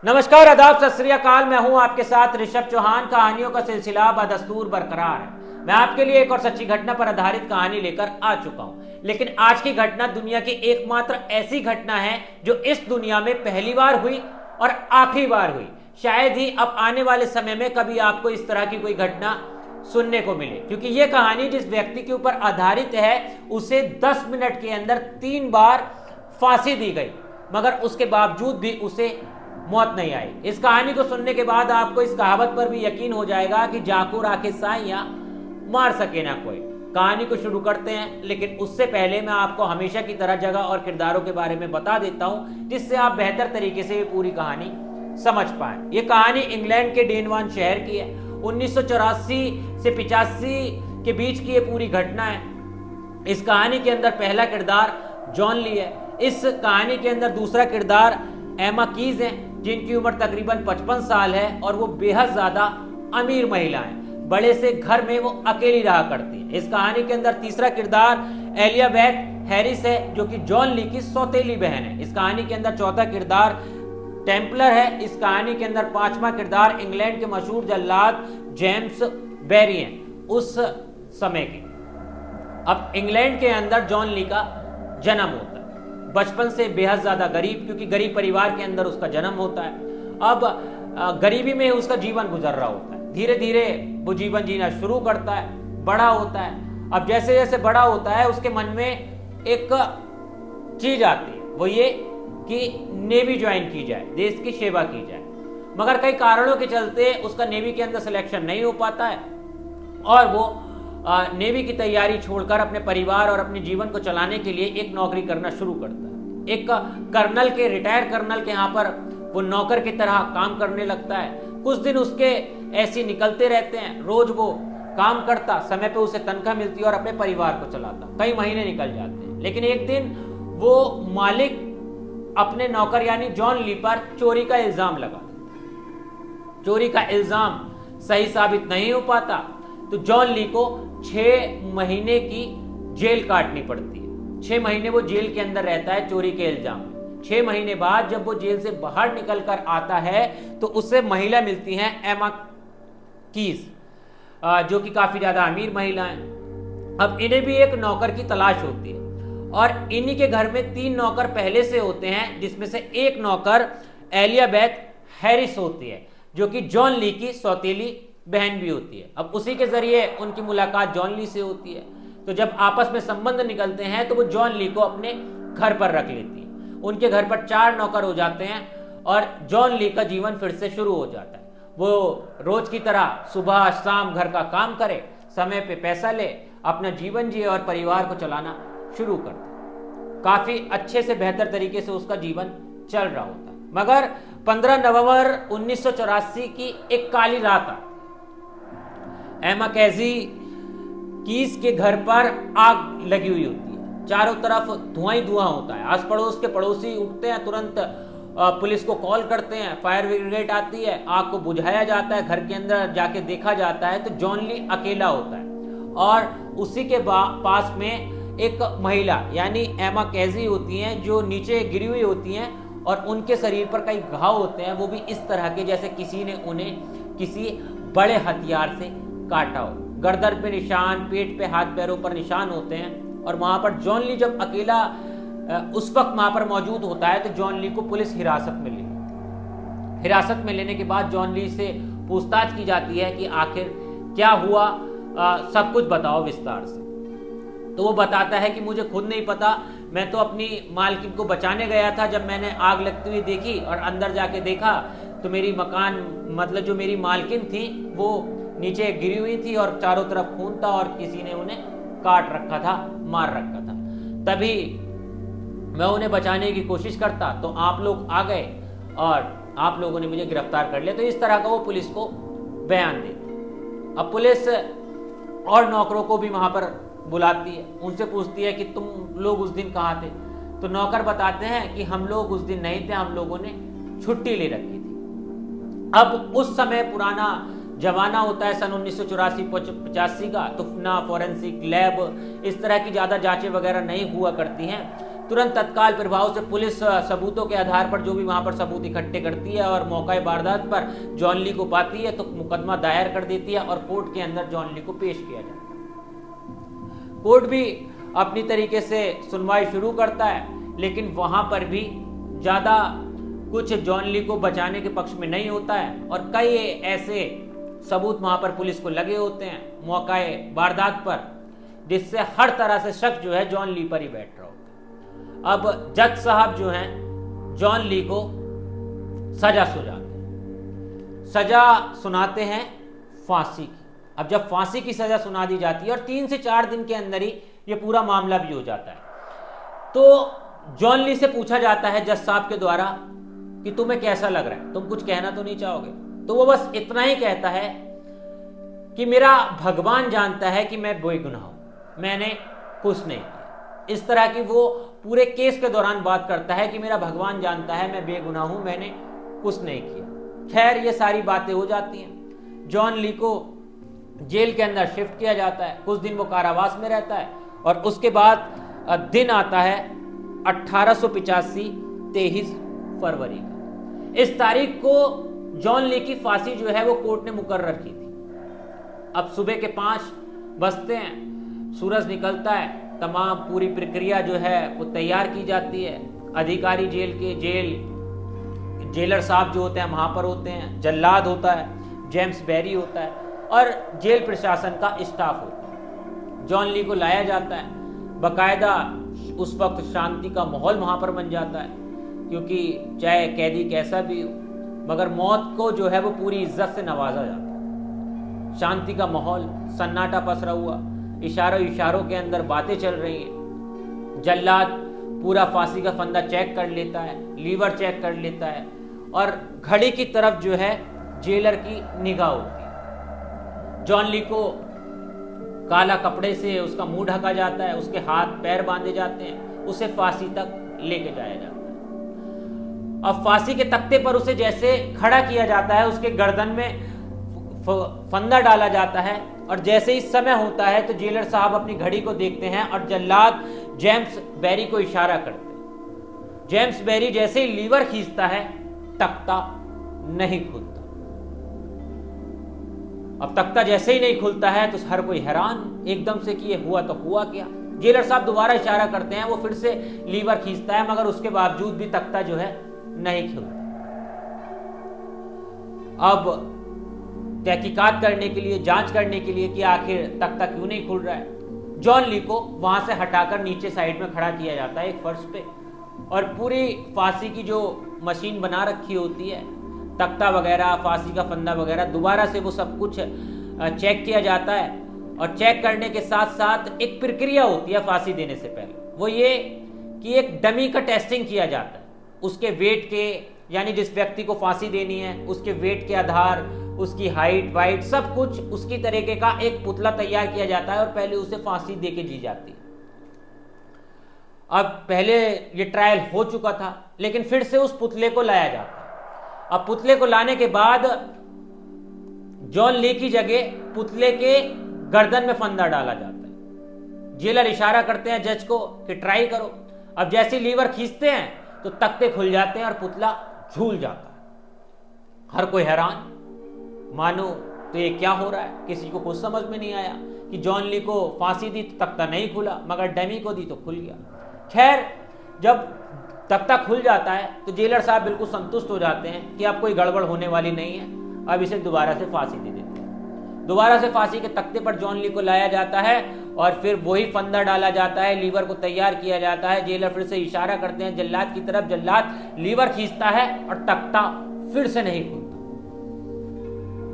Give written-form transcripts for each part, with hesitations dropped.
नमस्कार, आदाब, सत श्री अकाल। मैं हूं आपके साथ ऋषभ चौहान। कहानियों का सिलसिला बदस्तूर बरकरार है। मैं आपके लिए एक और सच्ची घटना पर आधारित कहानी लेकर आ चुका हूं। लेकिन आज की घटना दुनिया की एकमात्र ऐसी घटना है जो इस दुनिया में पहली बार हुई और आखिरी बार हुई। शायद ही अब आने वाले समय में कभी आपको इस तरह की कोई घटना सुनने को मिले, क्योंकि यह कहानी जिस व्यक्ति के ऊपर आधारित है उसे 10 मिनट के अंदर 3 बार फांसी दी गई, मगर उसके बावजूद भी उसे मौत नहीं आई। इस कहानी को सुनने के बाद आपको इस कहावत पर भी यकीन हो जाएगा कि जाको राखे साइया मार सके ना कोई। कहानी को शुरू करते हैं, लेकिन उससे पहले मैं आपको हमेशा की तरह जगह और किरदारों के बारे में बता देता हूं, जिससे आप बेहतर तरीके से ये पूरी कहानी समझ पाए। ये कहानी इंग्लैंड के डेनवान शहर की है। 1984 से 85 के बीच की ये पूरी घटना है। इस कहानी के अंदर पहला किरदार जॉन ली है। इस कहानी के अंदर दूसरा किरदार एमा कीज है, जिनकी उम्र तकरीबन 55 साल है और वो बेहद ज्यादा अमीर महिला है। बड़े से घर में वो अकेली रहा करती है। इस कहानी के अंदर तीसरा किरदार एलिजाबेथ हैरिस है, जो कि जॉन ली की सौतेली बहन है। इस कहानी के अंदर चौथा किरदार टेम्पलर है। इस कहानी के अंदर पांचवा किरदार इंग्लैंड के मशहूर जल्लाद जेम्स बैरी हैं, उस समय के। अब इंग्लैंड के अंदर जॉन ली का जन्म होता है। बचपन से बेहद ज्यादा गरीब, क्योंकि गरीब परिवार के अंदर उसका जन्म होता है। अब गरीबी में उसका जीवन गुजर रहा होता है। धीरे धीरे वो जीवन जीना शुरू करता है, बड़ा होता है। अब जैसे जैसे बड़ा होता है उसके मन में एक चीज आती है, वो ये कि नेवी ज्वाइन की जाए, देश की सेवा की जाए। मगर कई कारणों के चलते उसका नेवी के अंदर सिलेक्शन नहीं हो पाता है और वो नेवी की तैयारी छोड़कर अपने परिवार और अपने जीवन को चलाने के लिए एक नौकरी करना शुरू करता है। एक कर्नल के, रिटायर कर्नल के यहाँ पर वो नौकर की तरह काम करने लगता है। कुछ दिन उसके ऐसे निकलते रहते हैं। रोज वो काम करता, समय पे उसे तनख्वाह मिलती और अपने परिवार को चलाता। कई महीने निकल जाते हैं, लेकिन एक दिन वो मालिक अपने नौकर यानी जॉन ली पर चोरी का इल्जाम लगा देता है। चोरी का इल्जाम सही साबित नहीं हो पाता तो जॉन ली को 6 महीने की जेल काटनी पड़ती है। 6 महीने वो जेल के अंदर रहता है चोरी के इल्जाम में। 6 महीने बाद जब वो जेल से बाहर निकल कर आता है तो उसे महिला मिलती है एमा कीज, जो कि काफी ज्यादा अमीर महिला है। अब इन्हें भी एक नौकर की तलाश होती है और इन्हीं के घर में 3 नौकर पहले से होते हैं, जिसमें से एक नौकर एलिजाबेथ हैरिस होती है, जो कि जॉन ली की सौतेली बहन भी होती है। अब उसी के जरिए उनकी मुलाकात जॉन ली से होती है। तो जब आपस में संबंध निकलते हैं तो वो जॉन ली को अपने घर पर रख लेती है। उनके घर पर 4 नौकर हो जाते हैं और जॉन ली का जीवन फिर से शुरू हो जाता है। वो रोज की तरह सुबह शाम घर का काम करे, समय पे पैसा ले, अपना जीवन जिए और परिवार को चलाना शुरू कर दे। काफी अच्छे से बेहतर तरीके से उसका जीवन चल रहा होता है। मगर 15 नवंबर 1984 की एक काली रात एमा कीज के घर पर आग लगी हुई होती है। चारों तरफ धुआं ही धुआं होता है। आस पड़ोस के पड़ोसी उठते हैं, तुरंत पुलिस को कॉल करते हैं। फायर ब्रिगेड आती है, आग को बुझाया जाता है। घर के अंदर जाके देखा जाता है तो जॉन ली अकेला होता है और उसी के पास में एक महिला यानी एमा कैजी होती हैं, जो नीचे गिरी हुई होती हैं और उनके शरीर पर कई घाव होते हैं, वो भी इस तरह के जैसे किसी ने उन्हें किसी बड़े हथियार से काटा हो। गर्दन पे निशान, पेट पे, हाथ पैरों पर निशान होते हैं। और वहां पर जॉन ली जब अकेला उस वक्त वहां पर मौजूद होता है तो जॉन ली को पुलिस हिरासत में ले लेती है। हिरासत में लेने के बाद जॉन ली से पूछताछ की जाती है कि आखिर क्या हुआ, सब कुछ बताओ विस्तार से। तो वो बताता है कि मुझे खुद नहीं पता, मैं तो अपनी मालकिन को बचाने गया था। जब मैंने आग लगती हुई देखी और अंदर जाके देखा तो मेरी मकान मतलब जो मेरी मालकिन थी वो नीचे गिरी हुई थी और चारों तरफ खून था और किसी ने उन्हें काट रखा था, मार रखा था। तभी मैं उन्हें बचाने की कोशिश करता तो आप लोग आ गए और आप लोगों ने मुझे गिरफ्तार कर लिया। तो इस तरह का वो पुलिस को बयान देती। अब पुलिस और नौकरों को भी वहां पर बुलाती है, उनसे पूछती है कि तुम लोग उस दिन कहाँ थे। तो नौकर बताते हैं कि हम लोग उस दिन नहीं थे, हम लोगों ने छुट्टी ले रखी थी। अब उस समय पुराना जमाना होता है, सन 1984-85 का, तो ना फॉरेंसिक लैब इस तरह की ज़्यादा जांचें वगैरह नहीं हुआ करती हैं। तुरंत तत्काल प्रभाव से पुलिस सबूतों के आधार पर जो भी वहां पर सबूत इकट्ठे करती है और मौका वारदात पर जॉन ली को पाती है तो मुकदमा दायर कर देती है और कोर्ट के अंदर जॉन ली को पेश किया जाता है। कोर्ट भी अपनी तरीके से सुनवाई शुरू करता है, लेकिन वहां पर भी ज्यादा कुछ जॉन ली को बचाने के पक्ष में नहीं होता है और कई ऐसे सबूत वहां पर पुलिस को लगे होते हैं मौका वारदात पर, जिससे हर तरह से शक जो है जॉन ली पर ही बैठ रहा होता है। अब जज साहब जो हैं जॉन ली को सजा सुनाते हैं, सजा सुनाते हैं फांसी की। अब जब फांसी की सजा सुना दी जाती है और 3 से 4 दिन के अंदर ही ये पूरा मामला भी हो जाता है, तो जॉन ली से पूछा जाता है जज साहब के द्वारा कि तुम्हें कैसा लग रहा है, तुम कुछ कहना तो नहीं चाहोगे? तो वो बस इतना ही कहता है कि मेरा भगवान जानता है कि मैं बेगुनाह हूं, मैंने कुछ नहीं किया। इस तरह की वो पूरे केस के दौरान बात करता है कि मेरा भगवान जानता है मैं बेगुनाह हूं, मैंने कुछ नहीं किया। खैर ये सारी बातें हो जाती हैं। जॉन ली को जेल के अंदर शिफ्ट किया जाता है, कुछ दिन वो कारावास में रहता है और उसके बाद दिन आता है 1885 23 फरवरी का। इस तारीख को जॉन ली की फांसी जो है वो कोर्ट ने मुकर्रर की थी। अब सुबह के 5 बजते हैं, सूरज निकलता है, तमाम पूरी प्रक्रिया जो है वो तैयार की जाती है। अधिकारी जेलर साहब जो होते हैं वहां पर होते हैं, जल्लाद होता है, जेम्स बेरी होता है और जेल प्रशासन का स्टाफ होता है। जॉन ली को लाया जाता है, बकायदा उस वक्त शांति का माहौल वहां पर बन जाता है, क्योंकि चाहे कैदी कैसा भी हो मगर मौत को जो है वो पूरी इज्जत से नवाजा जाता है। शांति का माहौल, सन्नाटा पसरा हुआ, इशारों के अंदर बातें चल रही हैं। जल्लाद पूरा फांसी का फंदा चेक कर लेता है, लीवर चेक कर लेता है और घड़ी की तरफ जो है जेलर की निगाह होती है। जॉन ली को काला कपड़े से उसका मुंह ढका जाता है, उसके हाथ पैर बांधे जाते हैं, उसे फांसी तक लेके जाया जाता है। अब फांसी के तख्ते पर उसे जैसे खड़ा किया जाता है, उसके गर्दन में फंदा डाला जाता है और जैसे ही समय होता है तो जेलर साहब अपनी घड़ी को देखते हैं और जल्लाद जेम्स बेरी को इशारा करते हैं। जेम्स बेरी जैसे ही लीवर खींचता है, तख्ता नहीं खुलता। अब तख्ता जैसे ही नहीं खुलता है तो हर कोई हैरान एकदम से कि ये हुआ तो हुआ क्या। जेलर साहब दोबारा इशारा करते हैं, वो फिर से लीवर खींचता है मगर उसके बावजूद भी तख्ता जो है नहीं खुलता। अब तहकीकात करने के लिए, जांच करने के लिए कि आखिर तख्ता क्यों नहीं खुल रहा है, जॉन ली को वहां से हटाकर नीचे साइड में खड़ा किया जाता है एक फर्श पे और पूरी फांसी की जो मशीन बना रखी होती है, तख्ता वगैरह, फांसी का फंदा वगैरह, दोबारा से वो सब कुछ चेक किया जाता है। और चेक करने के साथ साथ एक प्रक्रिया होती है फांसी देने से पहले, वो ये कि एक डमी का टेस्टिंग किया जाता है। उसके वेट के, यानी जिस व्यक्ति को फांसी देनी है उसके वेट के आधार, उसकी हाइट वाइट सब कुछ उसकी तरीके का एक पुतला तैयार किया जाता है और पहले उसे फांसी देके दी जाती है। अब पहले ये ट्रायल हो चुका था लेकिन फिर से उस पुतले को लाया जाता है। अब पुतले को लाने के बाद जॉन ली की जगह पुतले के गर्दन में फंदा डाला जाता है। जेलर इशारा करते हैं जज को कि ट्राई करो। अब जैसे लीवर खींचते हैं तो तख्ते खुल जाते हैं और पुतला झूल जाता है। हर कोई हैरान, मानो तो ये क्या हो रहा है, किसी को कुछ समझ में नहीं आया कि जॉन ली को फांसी दी तो तख्ता नहीं खुला मगर डमी को दी तो खुल गया। खैर जब तख्ता खुल जाता है तो जेलर साहब बिल्कुल संतुष्ट हो जाते हैं कि अब कोई गड़बड़ होने वाली नहीं है, अब इसे दोबारा से फांसी दे देते हैं। दोबारा से फांसी के तख्ते पर जॉन ली को लाया जाता है और फिर वही फंदा डाला जाता है, लीवर को तैयार किया जाता है। जेलर फिर से इशारा करते हैं जल्लाद की तरफ, जल्लाद लीवर खींचता है और तख्ता फिर से नहीं खुलता।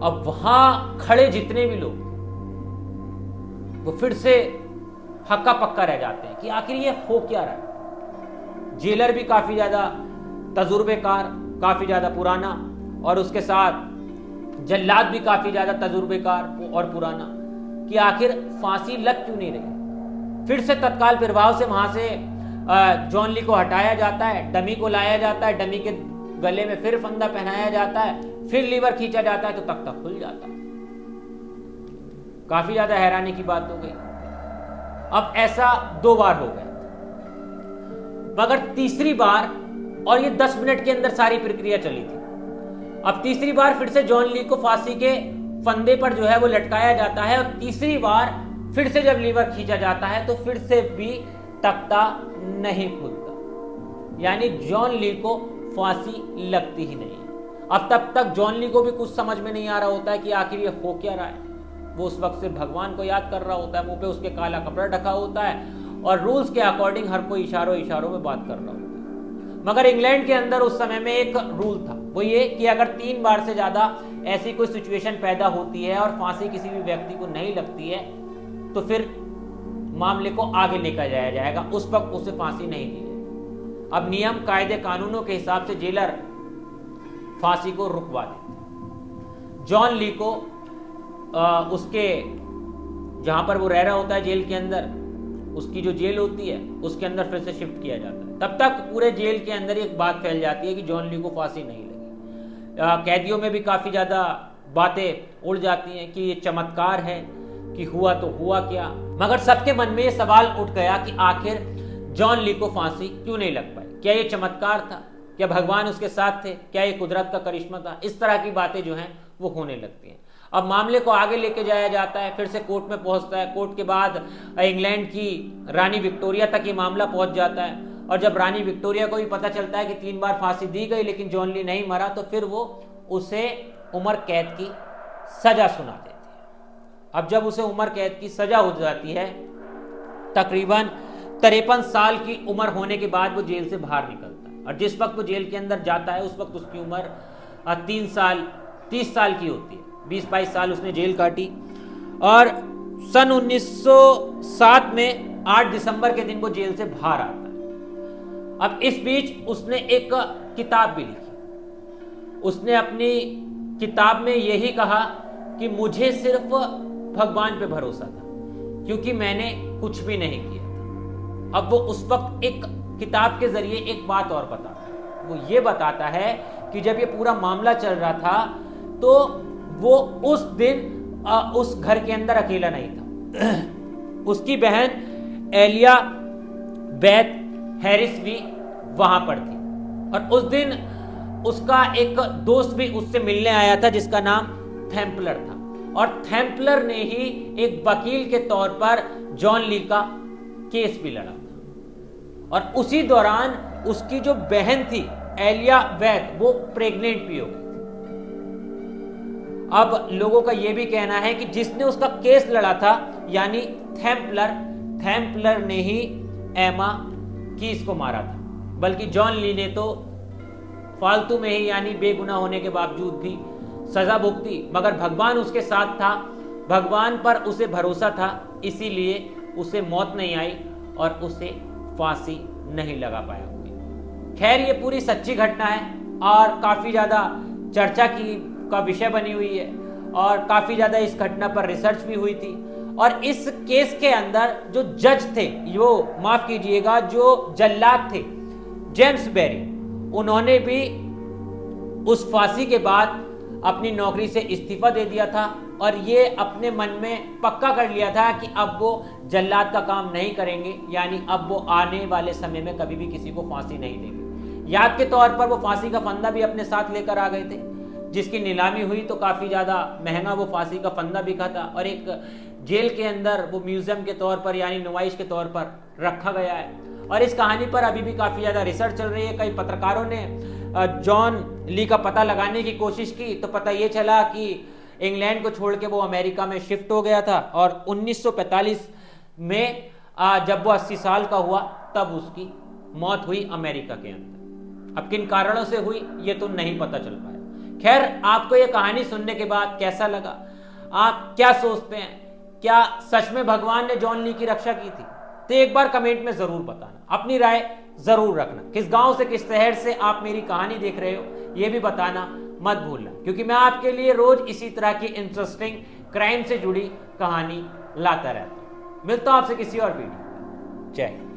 अब वहां खड़े जितने भी लोग वो फिर से हक्का पक्का रह जाते हैं कि आखिर ये हो क्या रहा है। जेलर भी काफी ज्यादा तजुर्बेकार, काफी ज्यादा पुराना और उसके साथ जल्लाद भी काफी ज्यादा तजुर्बेकार और पुराना कि आखिर फांसी लग क्यों नहीं रही। फिर से तत्काल प्रभाव से वहां से जॉन ली को हटाया जाता है, डमी को लाया जाता है, डमी के गले में फिर फंदा पहनाया जाता है, फिर लीवर खींचा जाता है तो तख्ता खुल जाता है। काफी ज्यादा हैरानी की बात हो गई। अब ऐसा 2 बार हो गया। मगर तीसरी बार, और ये 10 मिनट के अंदर सारी प्रक्रिया चली थी, अब तीसरी बार फिर से जॉन ली को फांसी के फंदे पर जो है वो लटकाया जाता है, और तीसरी बार फिर से जब लीवर खींचा जाता है तो फिर से भी तख्ता नहीं खुलता, यानी जॉन ली को फांसी लगती ही नहीं है। अब तब तक जॉन ली को भी कुछ समझ में नहीं आ रहा होता है कि आखिर ये हो क्या रहा है। वो उस वक्त से भगवान को याद कर रहा होता है, मुंह पे उसके काला कपड़ा ढका होता है और रूल्स के अकॉर्डिंग हर कोई इशारों में बात कर रहा होता है। मगर इंग्लैंड के अंदर उस समय में एक रूल था, वो ये कि अगर 3 बार से ज्यादा ऐसी कोई सिचुएशन पैदा होती है और फांसी किसी भी व्यक्ति को नहीं लगती है तो फिर मामले को आगे लेकर जाया जाएगा, उस वक्त उसे फांसी नहीं दी जाएगी। अब नियम कायदे कानूनों के हिसाब से जेलर फांसी को रुकवा देते। जॉन ली को उसके जहां पर वो रह रहा होता है जेल के अंदर, उसकी जो जेल होती है उसके अंदर फिर से शिफ्ट किया जाता है। तब तक पूरे जेल के अंदर एक बात फैल जाती है कि जॉन ली को फांसी नहीं लगी। कैदियों में भी काफी ज्यादा बातें उड़ जाती हैं कि ये चमत्कार है, कि हुआ तो हुआ क्या। मगर सबके मन में ये सवाल उठ गया कि आखिर जॉन ली को फांसी क्यों नहीं लग पाई? क्या ये चमत्कार था? क्या भगवान उसके साथ थे? क्या ये कुदरत का करिश्मा था? इस तरह की बातें जो हैं वो होने लगती हैं। अब मामले को आगे लेके जाया जाता है, फिर से कोर्ट में पहुंचता है। कोर्ट के बाद इंग्लैंड की रानी विक्टोरिया तक ये मामला पहुंच जाता है, और जब रानी विक्टोरिया को भी पता चलता है कि 3 बार फांसी दी गई लेकिन जॉन ली नहीं मरा, तो फिर वो उसे उम्र कैद की सजा सुना देती है। अब जब उसे उम्र कैद की सजा हो जाती है, तकरीबन 53 साल की उम्र होने के बाद वो जेल से बाहर निकलता है, और जिस वक्त वो जेल के अंदर जाता है उस वक्त उसकी उम्र 30 साल की होती है। 20-22 साल उसने जेल काटी, और सन 1907 में 8 दिसंबर के दिन वो जेल से बाहर आता है। अब इस बीच उसने एक किताब भी लिखी। उसने अपनी किताब में यही कहा कि मुझे सिर्फ भगवान पे भरोसा था, क्योंकि मैंने कुछ भी नहीं किया था। अब वो उस वक्त एक किताब के जरिए एक बात और बताता है। वो ये बताता है कि जब ये पूरा मामला चल रहा था तो वो उस दिन उस घर के अंदर अकेला नहीं था। उसकी बहन एलिया बेथ हैरिस भी वहां पर थी, और उस दिन उसका एक दोस्त भी उससे मिलने आया था जिसका नाम थैम्पलर था, और थैम्पलर ने ही एक वकील के तौर पर जॉन ली का केस भी लड़ा था। और उसी दौरान उसकी जो बहन थी एलिया बेथ, वो प्रेग्नेंट भी हो गई। अब लोगों का यह भी कहना है कि जिसने उसका केस लड़ा था यानी थैम्पलर ने ही एमा कीस को मारा था, बल्कि जॉन ली ने तो फालतू में ही यानी बेगुनाह होने के बावजूद भी सजा भुगती। मगर भगवान उसके साथ था, भगवान पर उसे भरोसा था, इसीलिए उसे मौत नहीं आई और उसे फांसी नहीं लगा पाया। खैर, ये पूरी सच्ची घटना है और काफी ज्यादा चर्चा का विषय बनी हुई है, और काफी ज्यादा इस घटना पर रिसर्च भी हुई थी। और इस केस के अंदर जो जज थे, माफ कीजिएगा, जो जल्लाद थे जेम्स बेरी, उन्होंने भी उस फांसी के बाद अपनी नौकरी से इस्तीफा दे दिया था, और ये अपने मन में पक्का कर लिया था कि अब वो जल्लाद का काम नहीं करेंगे, यानी अब वो आने वाले समय में कभी भी किसी को फांसी नहीं देंगे। याद के तौर पर वो फांसी का फंदा भी अपने साथ लेकर आ गए थे, जिसकी नीलामी हुई तो काफी ज्यादा महंगा वो फांसी का फंदा बिका था, और एक जेल के अंदर वो म्यूजियम के तौर पर यानी नुमाइश के तौर पर रखा गया है। और इस कहानी पर अभी भी काफी ज्यादा रिसर्च चल रही है। कई पत्रकारों ने जॉन ली का पता लगाने की कोशिश की, तो पता ये चला कि इंग्लैंड को छोड़ के वो अमेरिका में शिफ्ट हो गया था, और 1945 में जब वो 80 साल का हुआ तब उसकी मौत हुई अमेरिका के अंदर। अब किन कारणों से हुई ये तो नहीं पता चल पाया। खैर, आपको ये कहानी सुनने के बाद कैसा लगा? आप क्या सोचते हैं? क्या सच में भगवान ने जॉन ली की रक्षा की थी? तो एक बार कमेंट में जरूर बताना, अपनी राय जरूर रखना। किस गांव से, किस शहर से आप मेरी कहानी देख रहे हो ये भी बताना मत भूलना, क्योंकि मैं आपके लिए रोज इसी तरह की इंटरेस्टिंग क्राइम से जुड़ी कहानी लाता रहता हूं। मिलता हूं आपसे किसी और वीडियो में। जय हिंद।